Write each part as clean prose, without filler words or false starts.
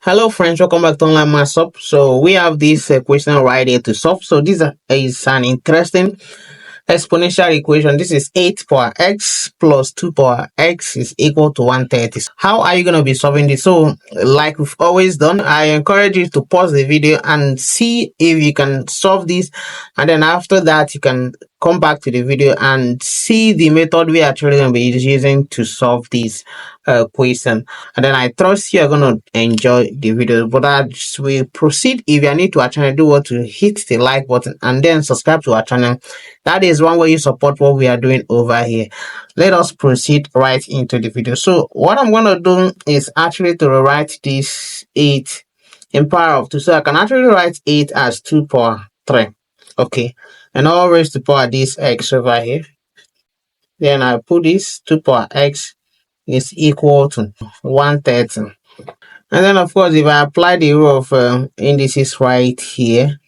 Hello friends, welcome back to Online Math Up. So we have this question right here to solve. So this is an interesting exponential equation. This is 8 power x plus 2 power x is equal to 130. How are you going to be solving this? So like we've always done, I encourage you to pause the video and see if you can solve this, and then after that you can come back to the video and see the method we are actually going to be using to solve this question. And then I trust you are going to enjoy the video. But as we proceed, if you are new to our channel, do what to hit the like button and then subscribe to our channel. That is one way you support what we are doing over here. Let us proceed right into the video. So what I'm going to do is actually to rewrite this 8 in power of 2. So I can actually write 8 as 2 power 3. Okay. And I'll raise to power this x over here. Then I put this 2 power x is equal to 130. And then of course, if I apply the rule of indices right here,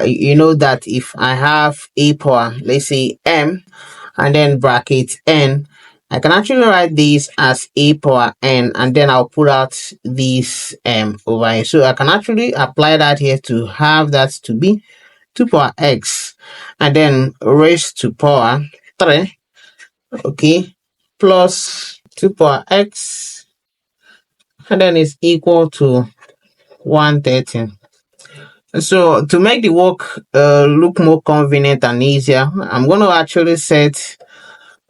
you know that if I have a power, let's say m, and then bracket n, I can actually write this as a power n, and then I'll put out this m over here. So I can actually apply that here to have that to be 2 power x, and then raised to power 3, okay, plus 2 power x, and then it's equal to 130. So to make the work look more convenient and easier, I'm going to actually set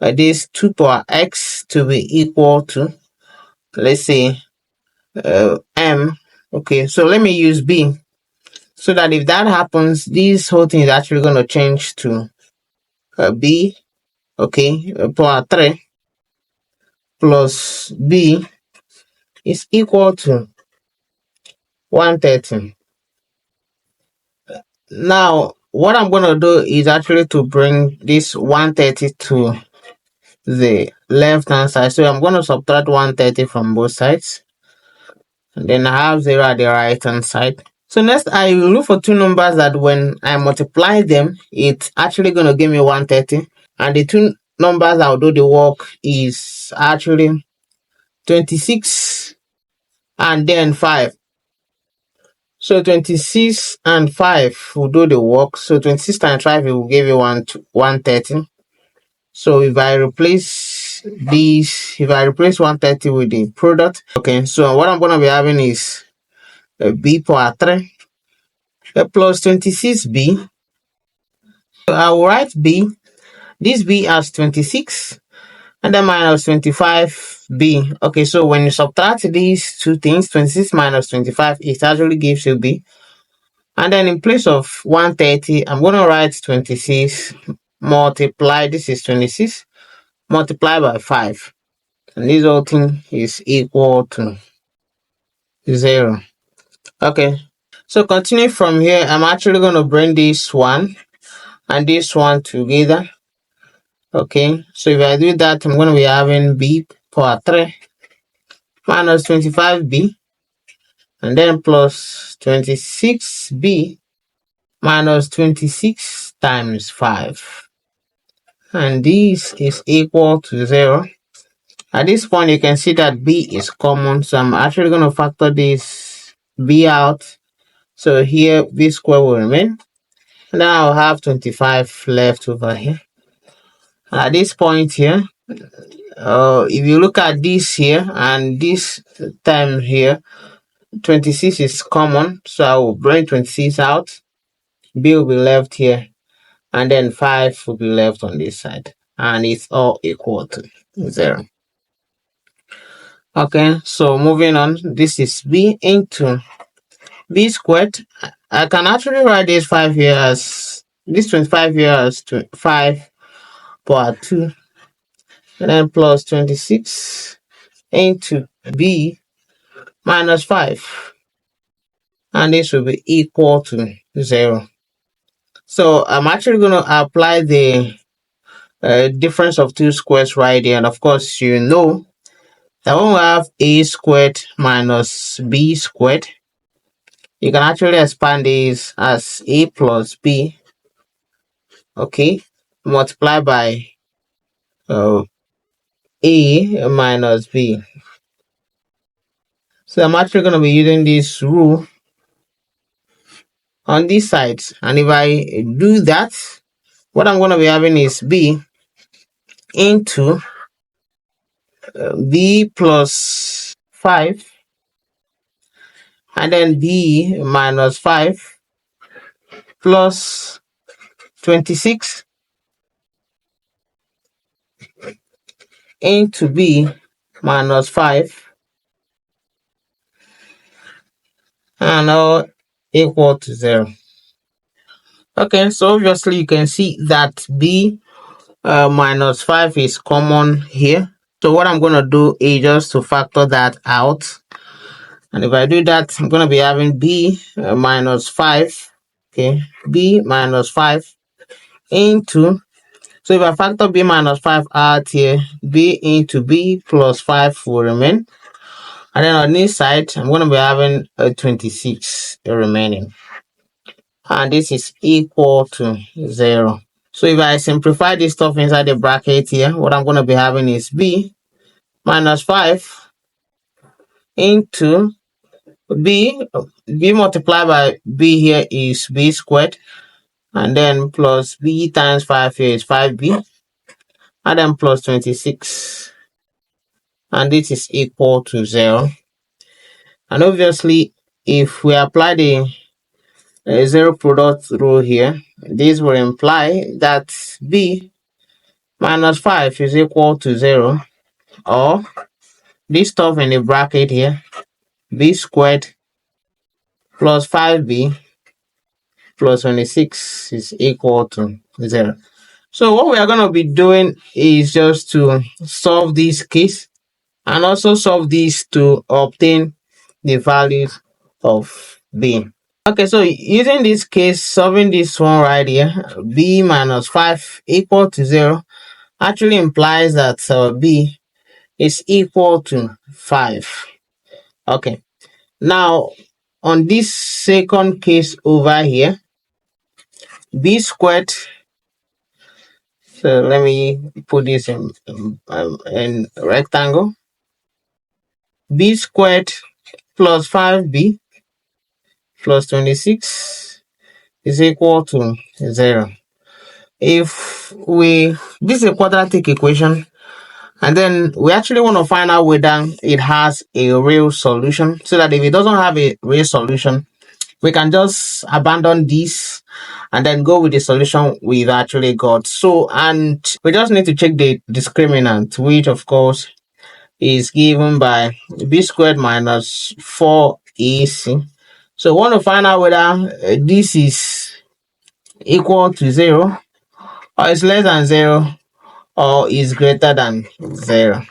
this 2 power x to be equal to, let's say, m. Okay, so let me use b, so that if that happens, this whole thing is actually going to change to b, okay, power 3 plus b is equal to 130. Now, what I'm going to do is actually to bring this 130 to the left hand side. So I'm going to subtract 130 from both sides. And then I have 0 at the right hand side. So next, I will look for two numbers that when I multiply them, it's actually going to give me 130. And the two numbers I'll do the work is actually 26 and then 5. So 26 and 5 will do the work. So 26 times 5 it will give you 130. So if I replace 130 with the product, okay, so what I'm going to be having is b power 3 plus 26b. So I will write b, this b as 26, and then minus 25b. Okay, so when you subtract these two things, 26 minus 25, it actually gives you b. And then in place of 130, I'm going to write 26 multiply, this is 26, multiply by 5. And this whole thing is equal to 0. Okay, so continue from here. I'm actually going to bring this one and this one together. Okay, so if I do that, I'm going to be having b power 3 minus 25b, and then plus 26b minus 26 times 5. And this is equal to 0. At this point, you can see that b is common, so I'm actually going to factor this b out. So here, b square will remain. And then I'll have 25 left over here. At this point here, if you look at this here and this time here, 26 is common, so I will bring 26 out. B will be left here, and then 5 will be left on this side, and it's all equal to 0. Okay, so moving on, this is b into b squared. I can actually write this 5 here as, this 25 here as 5 power 2, and then plus 26 into b minus 5, and this will be equal to 0. So I'm actually going to apply the difference of two squares right here, and of course you know that when we have a squared minus b squared, you can actually expand this as a plus b, okay, multiply by a minus b. So I'm actually going to be using this rule on this side. And if I do that, what I'm going to be having is b into b plus 5, and then b minus 5 plus 26 into b minus 5, and all equal to 0. Okay, so obviously you can see that b minus 5 is common here. So what I'm going to do is just to factor that out. And if I do that, I'm going to be having b minus 5. Okay, b minus 5 into, so if I factor b minus 5 out here, b into b plus 5 will remain. And then on this side, I'm going to be having a 26 remaining. And this is equal to 0. So if I simplify this stuff inside the bracket here, what I'm going to be having is b minus 5 into b multiplied by b here is b squared, and then plus b times 5 here is 5b, and then plus 26, and this is equal to 0. And obviously if we apply the zero product rule here, this will imply that b minus 5 is equal to 0, or this stuff in the bracket here, b squared plus 5b plus 26 is equal to 0. So what we are going to be doing is just to solve this case and also solve this to obtain the values of b. Okay, so using this case, solving this one right here, b minus 5 equal to 0 actually implies that b is equal to 5. Okay, now on this second case over here, b squared, so let me put this in rectangle, b squared plus 5b plus 26 is equal to 0. If this is a quadratic equation, and then we actually want to find out whether it has a real solution, so that if it doesn't have a real solution, we can just abandon this and then go with the solution we've actually got. So, and we just need to check the discriminant, which of course is given by b squared minus 4ac. So we want to find out whether this is equal to 0, or is less than 0, or is greater than 0.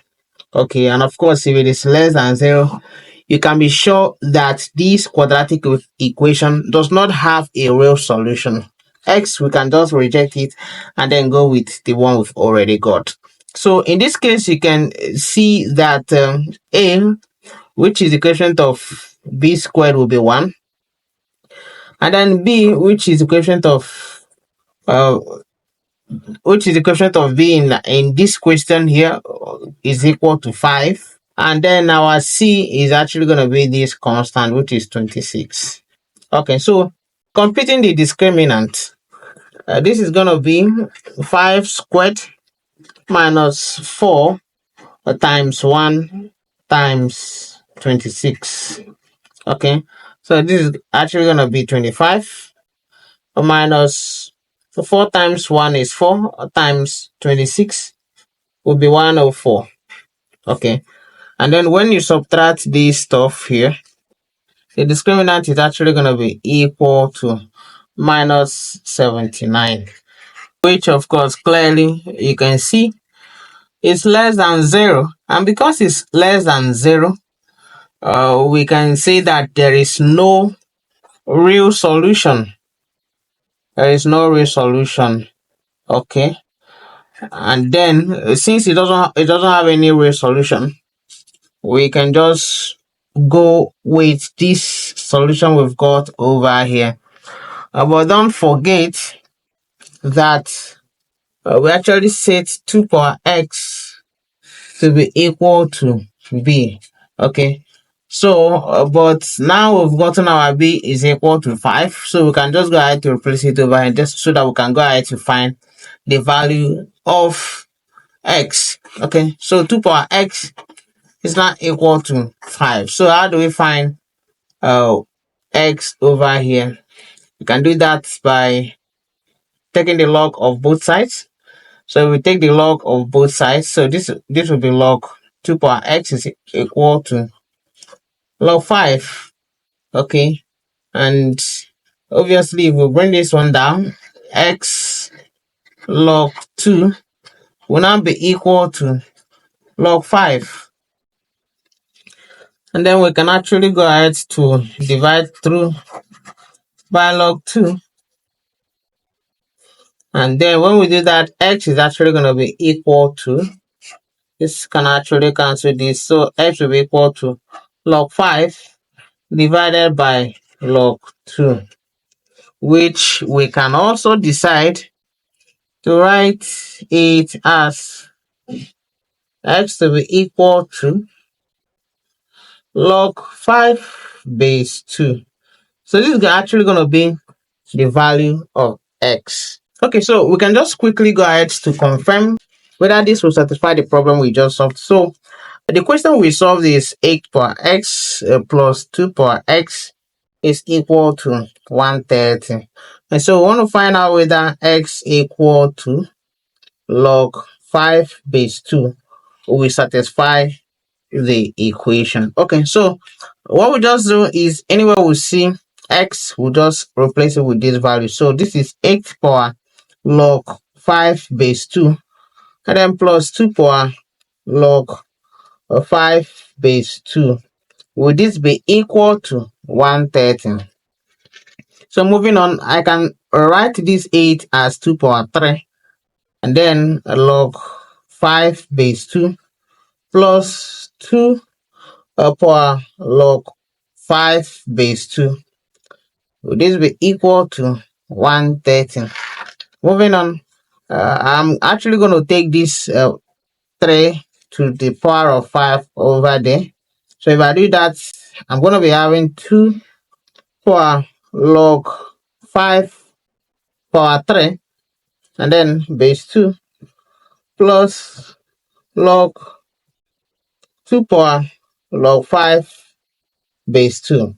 Okay, and of course if it is less than 0, you can be sure that this quadratic equation does not have a real solution. X, we can just reject it and then go with the one we've already got. So in this case, you can see that a, which is the coefficient of b squared, will be 1. And then b, which is the coefficient of b in this question here, is equal to 5. And then our c is actually going to be this constant, which is 26. Okay, so completing the discriminant, this is going to be 5 squared minus 4 times 1 times 26. Okay, so this is actually going to be 25 minus 4 times 1 is 4 times 26 will be 104. Okay, and then when you subtract this stuff here, the discriminant is actually going to be equal to minus 79, which of course clearly you can see is less than 0. And because it's less than 0, we can say that there is no real solution. There is no real solution. Okay, and then since it doesn't have any real solution, we can just go with this solution we've got over here. But don't forget that we actually set 2 power x to be equal to b. Okay, So, but now we've gotten our b is equal to 5. So we can just go ahead to replace it over here just so that we can go ahead to find the value of x. Okay, so 2 power x is not equal to 5. So how do we find uh, x over here? We can do that by taking the log of both sides. So we take the log of both sides. So this will be log 2 power x is equal to log 5. Okay, and obviously if we bring this one down, x log 2 will now be equal to log 5. And then we can actually go ahead to divide through by log 2. And then when we do that, x is actually going to be equal to, this can actually cancel this. So x will be equal to log 5 divided by log 2, which we can also decide to write it as x to be equal to log 5 base 2. So this is actually going to be the value of x. Okay, so we can just quickly go ahead to confirm whether this will satisfy the problem we just solved. So the question we solved is 8 power x plus 2 power x is equal to 130. And so we want to find out whether x equal to log 5 base 2 will satisfy the equation. Okay, so what we just do is anywhere we see x, we'll just replace it with this value. So this is 8 power log 5 base 2, and then plus 2 power log 5 base 2. Will this be equal to 130? So moving on, I can write this 8 as 2 power 3, and then log 5 base 2 plus 2 power log 5 base 2. Will this be equal to 130? Moving on, I'm actually going to take this 3 to the power of 5 over there. So if I do that, I'm going to be having 2 power log 5 power 3, and then base 2 plus log 2 power log 5 base 2.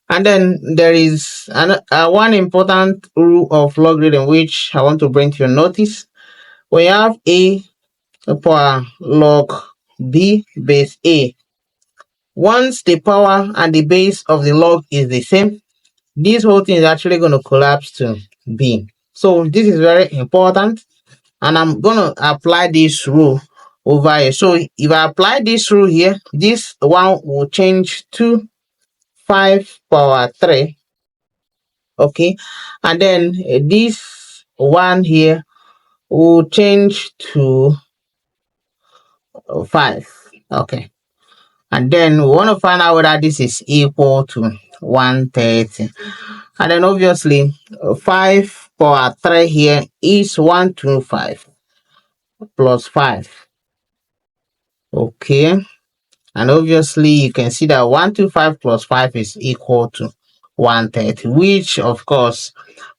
And then there is one important rule of logarithm which I want to bring to your notice. We have a power log b base a. Once the power and the base of the log is the same, this whole thing is actually going to collapse to b. So this is very important, and I'm going to apply this rule over here. So if I apply this rule here, this one will change to 5 power 3. Okay, and then this one here will change to 5. Okay, and then we want to find out whether this is equal to 130. And then obviously 5 power 3 here is 125 plus 5. Okay, and obviously you can see that 125 plus 5 is equal to 130, which of course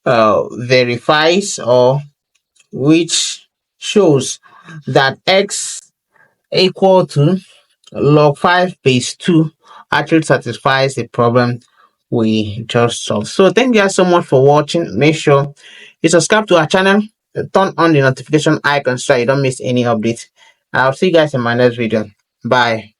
verifies, or which shows that x equal to log 5 base 2 actually satisfies the problem we just solved. So thank you guys so much for watching. Make sure you subscribe to our channel, turn on the notification icon so you don't miss any updates. I'll see you guys in my next video. Bye.